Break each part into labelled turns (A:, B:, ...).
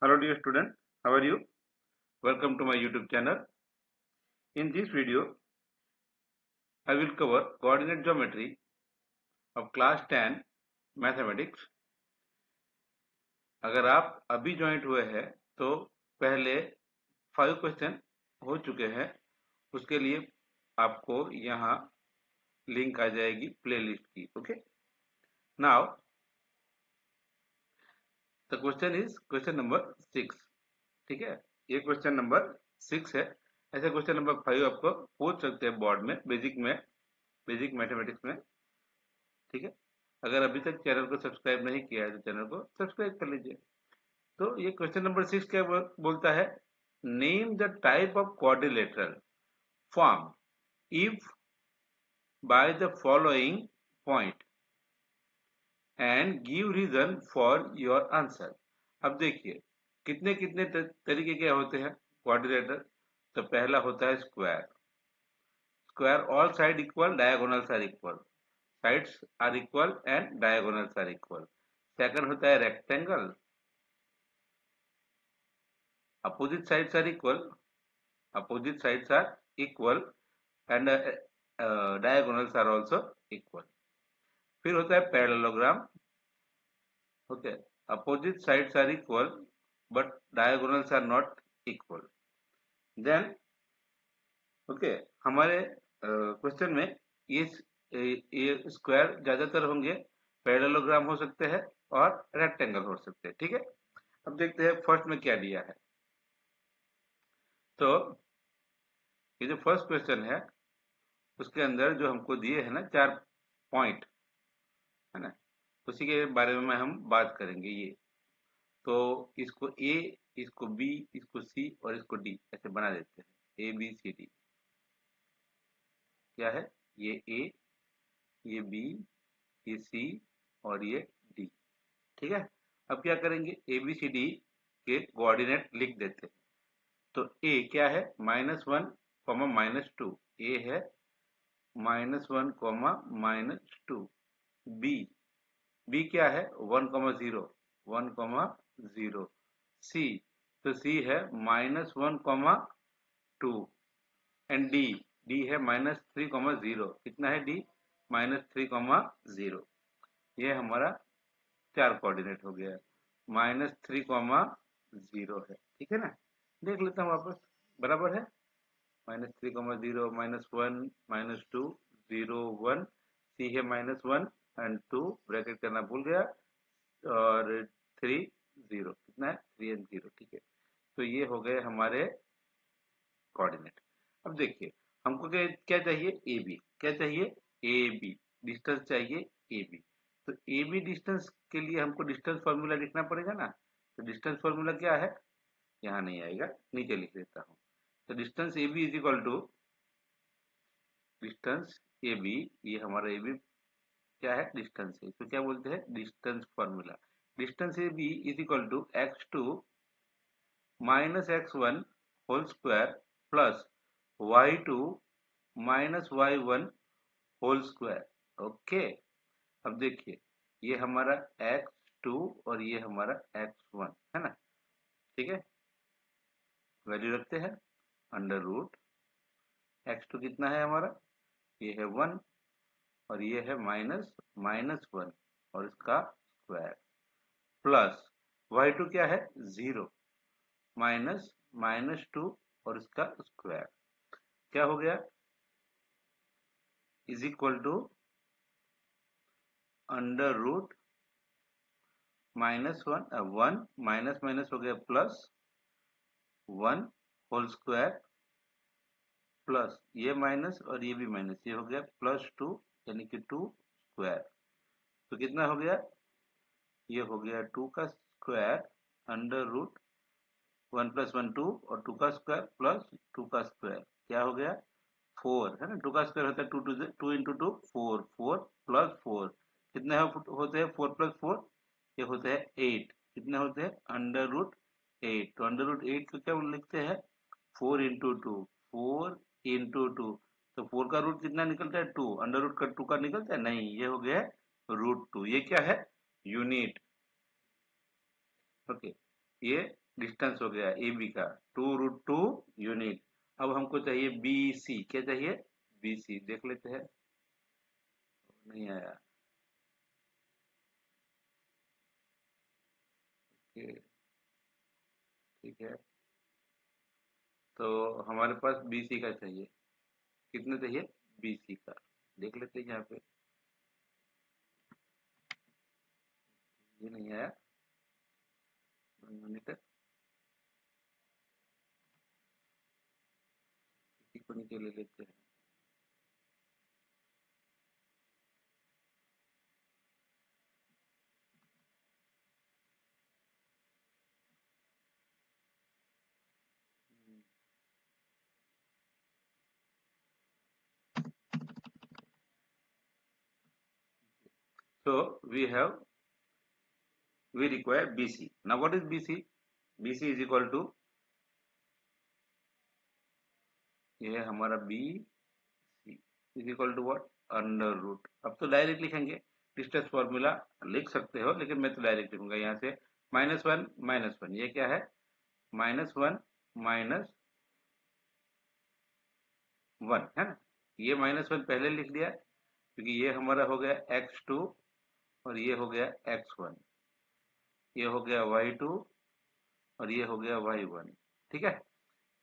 A: Hello dear student, how are you? Welcome to my YouTube channel. In this video, I will cover coordinate geometry of class 10 mathematics. अगर आप अभी join हुए हैं तो पहले 5 question हो चुके हैं, उसके लिए आपको यहाँ लिंक आ जाएगी प्लेलिस्ट की। Okay, now the question is question number 6। ठीक है, ये क्वेश्चन नंबर 6 है। ऐसे क्वेश्चन नंबर 5 आपको पूछ सकते हैं बोर्ड में, बेसिक मैथमेटिक्स में। ठीक है, अगर अभी तक चैनल को सब्सक्राइब नहीं किया है तो चैनल को सब्सक्राइब कर लीजिए। तो ये क्वेश्चन नंबर 6 क्या बोलता है, name the type of quadrilateral form if by the following point and give reason for your answer. अब देखिए कितने कितने तरीके के होते हैं क्वाड्रिलेटरल। तो पहला होता है square, square all side equal, diagonals are equal, sides are equal and diagonals are equal. Second होता है rectangle, opposite sides are equal, and diagonals are also equal. फिर होता है parallelogram, okay, opposite sides are equal but diagonals are not equal. Then okay, हमारे question में ये square ज्यादातर होंगे, पैरेललोग्राम हो सकते हैं और रेक्टेंगल हो सकते हैं। ठीक है, अब देखते हैं फर्स्ट में क्या दिया है। तो ये जो फर्स्ट क्वेश्चन है उसके अंदर जो हमको दिए है ना 4 पॉइंट, है ना, उसी के बारे में हम बात करेंगे। ये तो इसको ए, इसको बी, इसको सी और इसको डी ऐसे बना देते हैं, ए बी सी डी। क्या है, ये ए, ये बी, ये सी और ये डी। ठीक है, अब क्या करेंगे, ए बी सी डी के कोऑर्डिनेट लिख देते हैं। तो ए क्या है, -1, -2, ए है -1, -2। बी क्या है 1, 0, 1, 0। सी, तो सी है -1, 2। एंड डी है -3, 0। कितना है डी, -3, 0। ये हमारा 4 कोऑर्डिनेट हो गया, -3, 0 है। ठीक है ना, देख लेता हूँ वापस, बराबर है -3, 0, -1, -2, 0, 1। सी है -1 एंड 2, ब्रैकेट करना भूल गया, और 3, 0। कितना है 3 एंड 0। ठीक है, तो ये हो गए हमारे कोऑर्डिनेट। अब देखिए हमको क्या चाहिए, ए बी। क्या चाहिए, ए बी डिस्टेंस चाहिए, ए बी। तो ए बी डिस्टेंस के लिए हमको डिस्टेंस फॉर्मूला लिखना पड़ेगा ना। तो डिस्टेंस फॉर्मूला क्या है, यहाँ नहीं आएगा, नीचे लिख देता हूँ। तो distance A B is equal to, distance A B, ये हमारा ए बी क्या है, डिस्टेंस है, इसको क्या बोलते हैं, distance formula. Distance A B is equal to x2 -x1 whole square plus y2 -y1 whole square. Okay, अब देखिए ये हमारा x2 और ये हमारा x1 है ना। ठीक है, वैल्यू रखते हैं, अंडर रूट x2 कितना है हमारा, ये है 1 और ये है -1 और इसका स्क्वायर, प्लस y2 क्या है 0, -2 और इसका स्क्वायर। क्या हो गया, is equal to under root -1 minus minus हो गया प्लस 1 होल स्क्वायर, प्लस ये माइनस और ये भी माइनस, ये हो गया +2 यानी कि 2 स्क्वायर। तो कितना हो गया, ये हो गया 2 का स्क्वायर अंडर रूट 1 + 1 2 और 2 का स्क्वायर प्लस 2 का स्क्वायर, क्या हो गया 4, है ना। 2 का स्क्वायर होता है 2 इंटू 2 4, 4 + 4 कितने होते हैं 4 + 4, ये होते हैं 8। कितने होते हैं अंडर रूट 8। तो अंडर रूट 8 को क्या लिखते हैं 4 इंटू 2, 4 इंटू 2। तो 4 का रूट कितना निकलता है 2, अंडर रूट का 2 का निकलता है नहीं, ये हो गया √2। ये क्या है यूनिट। ओके, ये डिस्टेंस हो गया ए बी का 2√2 यूनिट। अब हमको चाहिए बी सी, क्या चाहिए बी सी, देख लेते हैं। नहीं आया, ठीक है। तो हमारे पास बी सी का चाहिए, कितने चाहिए बी सी का, देख लेते हैं यहाँ पे। ये नहीं आया, यूनिट किसी को नीचे ले लेते हैं। So we require BC. Now what is BC? BC is equal to, ये है हमारा BC is equal to what? Under root. अब तो डायरेक्ट लिखेंगे, डिस्टेंस फॉर्मूला लिख सकते हो, लेकिन मैं तो डायरेक्ट लिखूंगा यहाँ से। -1 ये क्या है, -1 -1 है ना। ये -1 पहले लिख दिया क्योंकि ये हमारा हो गया x2 और ये हो गया x1, ये हो गया y2 और ये हो गया y1, ठीक है।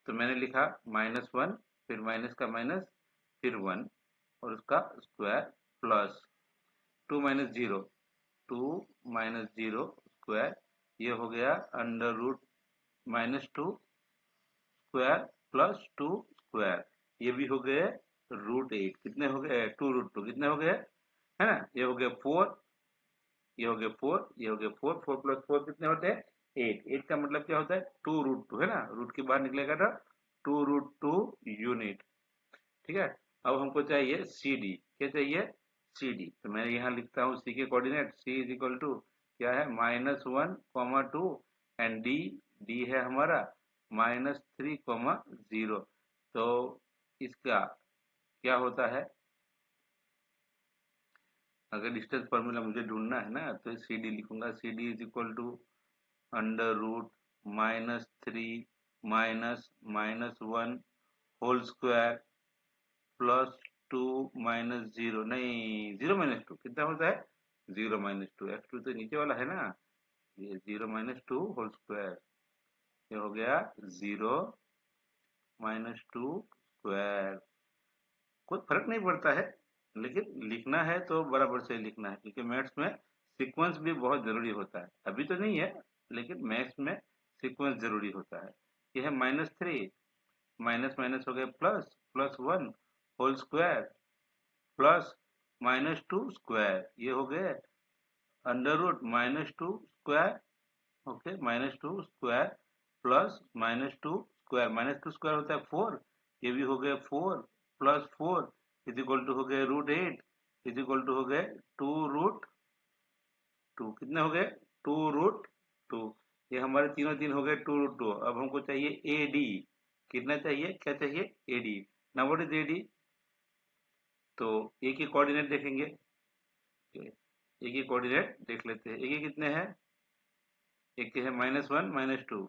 A: तो मैंने लिखा -1 फिर माइनस का माइनस फिर 1 और उसका स्क्वायर प्लस 2 - 0 2 - 0 स्क्वायर, ये हो गया under root -2 square plus 2 square, ये भी हो गए √8, कितने हो गए 2√2, कितने हो गए है ना। ये हो गया 4, ये हो गया 4, ये हो गया 4, 4 + 4 कितने होते हैं 8, 8 का मतलब क्या होता है 2√2 है ना, रूट के बाहर निकलेगा तो 2√2 यूनिट, ठीक है। अब हमको चाहिए सी डी, क्या चाहिए सी डी, तो मैं यहाँ लिखता हूँ सी के coordinate, C is equal to क्या है -1, 2 एंड डी, डी है हमारा -3, 0। तो इसका क्या होता है, अगर डिस्टेंस फॉर्मूला मुझे ढूंढना है ना तो सी डी लिखूंगा, C D is equal to under root -3 -1 whole square plus 2 - 0, नहीं 0 - 2 कितना होता है 0 - 2, x2 तो नीचे वाला है ना, ये 0 - 2 होल स्क्वायर, ये हो गया 0 - 2 स्क्वायर। कोई फर्क नहीं पड़ता है, लेकिन लिखना है तो बराबर से लिखना है, क्योंकि मैथ्स में सीक्वेंस भी बहुत जरूरी होता है, अभी तो नहीं है लेकिन मैथ्स में सीक्वेंस जरूरी होता है। ये है -3 माइनस माइनस हो गया plus, +1 whole square plus -2 square, ये हो गए under root -2 square, okay -2 square plus -2 square, -2 square होता है 4, ये भी हो गया 4 + 4 इज इक्वल टू हो गए √8 इज इक्वल टू हो गए 2√2, कितने हो गए 2√2, ये हमारे तीनों तीन हो गए 2√2। अब हमको चाहिए ए डी, कितना चाहिए, क्या चाहिए A D. Now what is A D, तो ए के कोऑर्डिनेट देखेंगे, ए के कोऑर्डिनेट देख लेते हैं, ए के कितने हैं, एक के है -1 -2,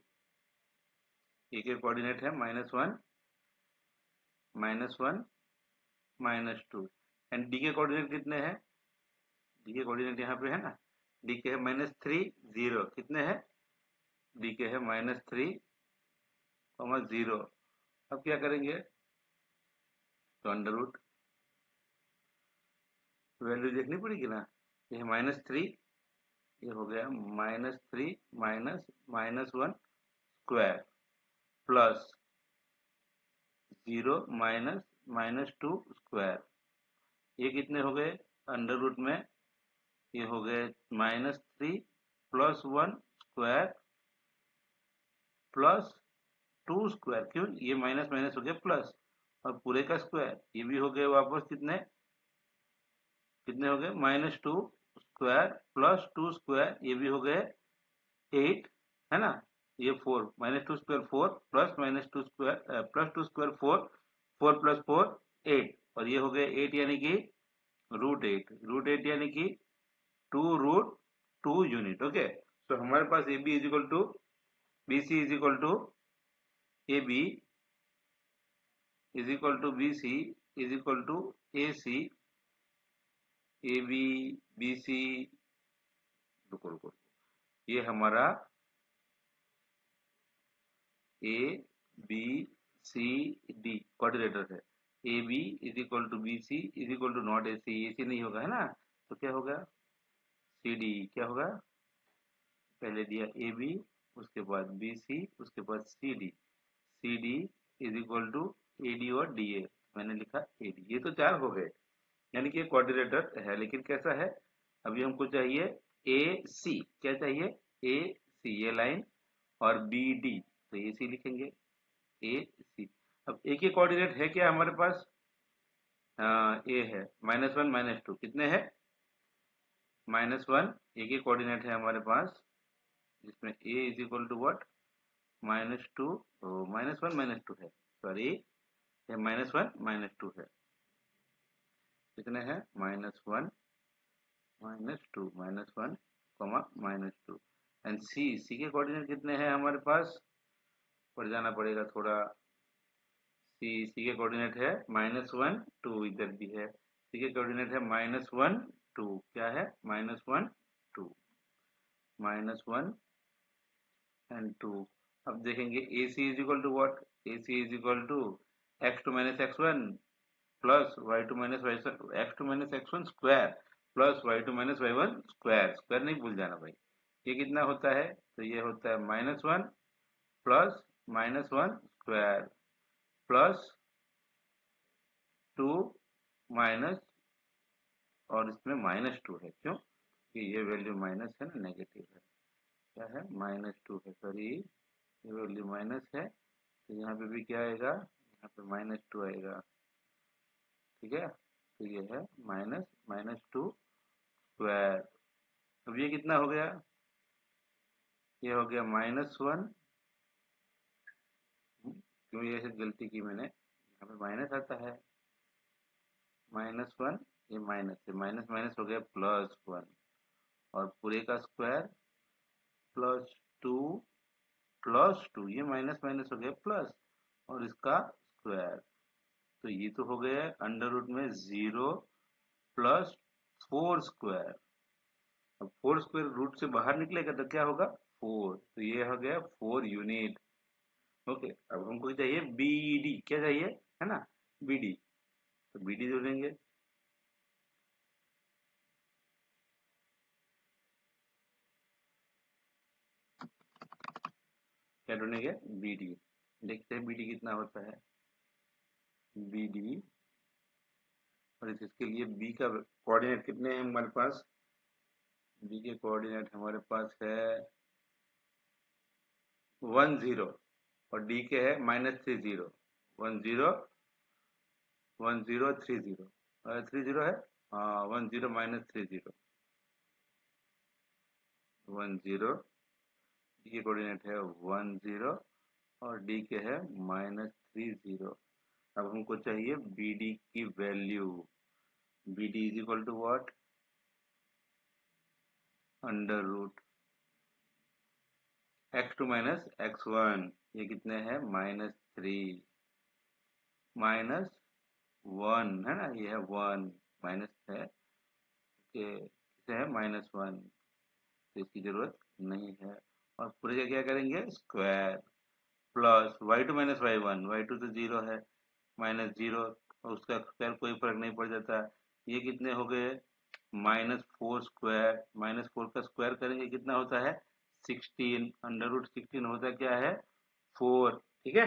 A: ए के कोऑर्डिनेट है -1 -2 एंड डी के कोऑर्डिनेट कितने हैं, डी के कोऑर्डिनेट यहाँ पे है ना, डी के है -3 0, कितने हैं डी के है -3, 0। अब क्या करेंगे, तो अंडर रूट वैल्यू देखनी पड़ेगी ना, ये है -3, ये हो गया -3 -1 स्क्वायर प्लस 0 -2 स्क्वायर, ये कितने हो गए अंडर रूट में, ये हो गए -3 + 1 स्क्वायर प्लस 2 स्क्वायर, क्यों ये माइनस माइनस हो गया प्लस, और पूरे का स्क्वायर, ये भी हो गए वापस कितने कितने हो गए -2 स्क्वायर प्लस 2 स्क्वायर, ये भी हो गए 8 है ना, ये 4 -2 square 4 plus -2 square plus 2 square 4, 4 + 4 8, और ये हो गए 8 यानी कि √8 यानी कि 2√2 यूनिट, ओके। तो हमारे पास A B is equal to BC is equal to AB is equal to BC is equal to AC, AB BC, रुको रुको, ये हमारा A B C D quadrilateral है। AB is equal to BC is equal to not AC, AC नहीं होगा है ना, तो क्या होगा CD, क्या होगा, पहले दिया AB, उसके बाद BC, उसके बाद CD, CD is equal to AD और DA, मैंने लिखा AD। ये तो चार हो गए, यानी कि क्वाड्रिलेटर है, लेकिन कैसा है, अभी हमको चाहिए AC, क्या चाहिए AC, ये लाइन, और BD, तो AC लिखेंगे AC। अब ए के कोऑर्डिनेट है क्या हमारे पास, ए है, -1 -2 कितने हैं, -1, ए के कोऑर्डिनेट है हमारे पास, जिसमें ए इज इक्वल टू व्हाट, -2, -1 -2 है, सॉरी ये -1 -2 है, कितने हैं, -1 -2, -1 -2, एंड सी के कोऑर्डिनेट कितने हैं हमारे पास, पर जाना पड़ेगा थोड़ा, सी के कोऑर्डिनेट है -1 2, इधर भी है, सी के कोऑर्डिनेट है -1 2, क्या है, -1 2, -1 एंड 2। अब देखेंगे A C is equal to what, A C is equal to x2 - x1 plus y2 - x2 - x1 square plus y2 - y1 square, square नहीं भूल जाना भाई। ये कितना होता है, तो ये होता है -1 प्लस -1 स्क्वायर प्लस 2 माइनस, और इसमें -2 है, क्यों कि ये वैल्यू माइनस है ना, नेगेटिव है, क्या है, -2 है, सॉरी ये वैल्यू माइनस है, तो यहाँ पे भी क्या आएगा, यहाँ पे -2 आएगा, ठीक है, तो ये है -2 स्क्वायर। अब ये कितना हो गया, ये हो गया -1, क्यों ये गलती की मैंने, यहाँ पे माइनस आता है, -1, ये माइनस है, माइनस माइनस हो गया +1, और पूरे का स्क्वायर +2 ये माइनस माइनस हो गया प्लस, और इसका स्क्वायर, तो ये तो हो गया अंडर रूट में 0 प्लस 4 स्क्वायर। अब 4 स्क्वायर रूट से बाहर निकलेगा तो क्या होगा, 4, तो ये हो गया 4 यूनिट। ओके, अब हमको चाहिए BD, क्या चाहिए, है ना, BD, तो BD जोड़ेंगे, क्या ढूंढेंगे, BD, देखते हैं BD कितना होता है, BD, और इसके लिए B का कोऑर्डिनेट कितने हैं हमारे पास, B के कोऑर्डिनेट हमारे पास है 1 0, और D के है -30, 1 0 1 0 3 0, 3 0 है, 1 0 -30, 1 0, D के कोऑर्डिनेट है 1 0, और D के है -30। अब हमको चाहिए BD की value, BD is equal to what, under root x2 - x1, ये कितने हैं, -3 -1 है ना, ये है 1 माइनस है, किसे है -1, तो इसकी जरूरत नहीं है, और पूरे का क्या करेंगे, square plus y2 - y1, y2 तो 0 है, -0, और उसका स्क्वायर कोई फर्क नहीं पड़ जाता, ये कितने हो गए, -4 स्क्वायर, -4 का स्क्वायर करेंगे कितना होता है, 16, अंडर रूट 16 होता क्या है, 4, ठीक है,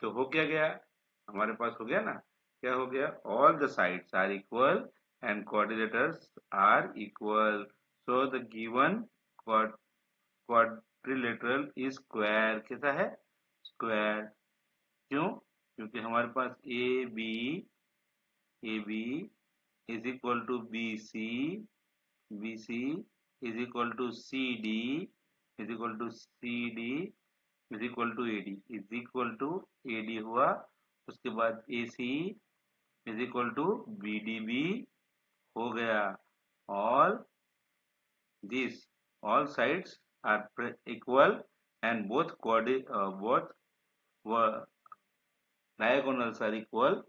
A: तो हो क्या गया, हमारे पास हो गया ना, क्या हो गया, all the sides are equal and coordinators are equal, so the given quadrilateral is square, कैसा है, स्क्वायर, क्यों, क्योंकि हमारे पास A B is equal to B C is equal to CD is equal to CD is equal to AD, is equal to AD हुआ, उसके बाद AC is equal to BDB हो गया, all this, all sides are equal and both diagonals are equal,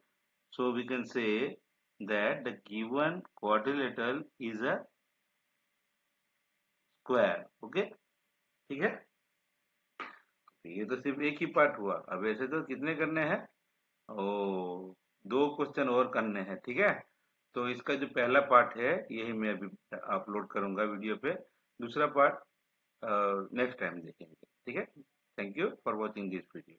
A: so we can say that the given quadrilateral is a square. Okay, ठीक है। ये तो सिर्फ एक ही पार्ट हुआ, अब ऐसे तो कितने करने हैं, ओ 2 क्वेश्चन और करने हैं, ठीक है। तो इसका जो पहला पार्ट है यही मैं अभी अपलोड करूंगा वीडियो पे, दूसरा पार्ट नेक्स्ट टाइम देखेंगे, ठीक है। Thank you for watching this video.